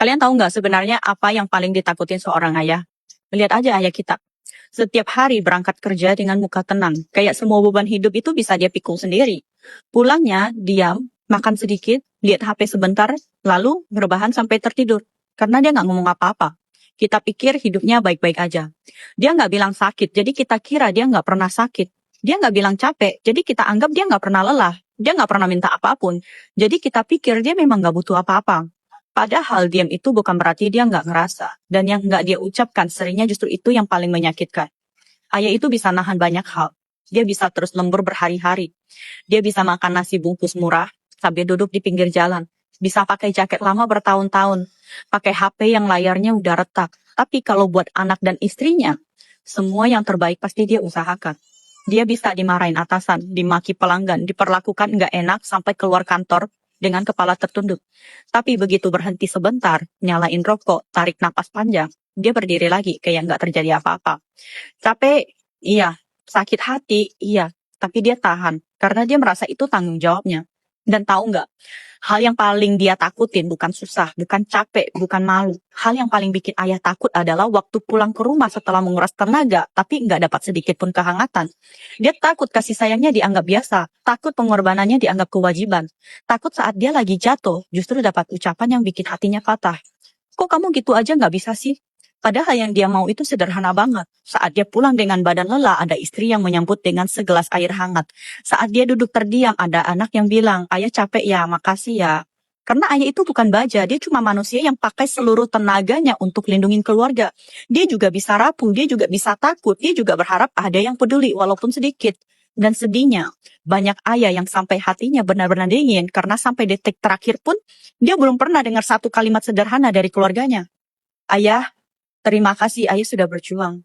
Kalian tahu nggak sebenarnya apa yang paling ditakutin seorang ayah? Lihat aja ayah kita. Setiap hari berangkat kerja dengan muka tenang. Kayak semua beban hidup itu bisa dia pikul sendiri. Pulangnya, diam, makan sedikit, lihat HP sebentar, lalu rebahan sampai tertidur. Karena dia nggak ngomong apa-apa. Kita pikir hidupnya baik-baik aja. Dia nggak bilang sakit, jadi kita kira dia nggak pernah sakit. Dia nggak bilang capek, jadi kita anggap dia nggak pernah lelah. Dia nggak pernah minta apapun. Jadi kita pikir dia memang nggak butuh apa-apa. Padahal diam itu bukan berarti dia nggak ngerasa. Dan yang nggak dia ucapkan seringnya justru itu yang paling menyakitkan. Ayah itu bisa nahan banyak hal. Dia bisa terus lembur berhari-hari. Dia bisa makan nasi bungkus murah sambil duduk di pinggir jalan. Bisa pakai jaket lama bertahun-tahun. Pakai HP yang layarnya udah retak. Tapi kalau buat anak dan istrinya, semua yang terbaik pasti dia usahakan. Dia bisa dimarahin atasan, dimaki pelanggan, diperlakukan nggak enak sampai keluar kantor dengan kepala tertunduk. Tapi begitu berhenti sebentar, nyalain rokok, tarik napas panjang, dia berdiri lagi kayak nggak terjadi apa-apa. Capek, iya. Sakit hati, iya. Tapi dia tahan, karena dia merasa itu tanggung jawabnya. Dan tahu nggak, hal yang paling dia takutin bukan susah, bukan capek, bukan malu. Hal yang paling bikin ayah takut adalah waktu pulang ke rumah setelah menguras tenaga, tapi nggak dapat sedikit pun kehangatan. Dia takut kasih sayangnya dianggap biasa, takut pengorbanannya dianggap kewajiban, takut saat dia lagi jatuh, justru dapat ucapan yang bikin hatinya patah. Kok kamu gitu aja nggak bisa sih? Padahal yang dia mau itu sederhana banget. Saat dia pulang dengan badan lelah, ada istri yang menyambut dengan segelas air hangat. Saat dia duduk terdiam, ada anak yang bilang, ayah capek ya, makasih ya. Karena ayah itu bukan baja, dia cuma manusia yang pakai seluruh tenaganya untuk lindungin keluarga. Dia juga bisa rapuh, dia juga bisa takut, dia juga berharap ada yang peduli walaupun sedikit. Dan sedihnya, banyak ayah yang sampai hatinya benar-benar dingin karena sampai detik terakhir pun dia belum pernah dengar satu kalimat sederhana dari keluarganya. Ayah, terima kasih ayah sudah berjuang.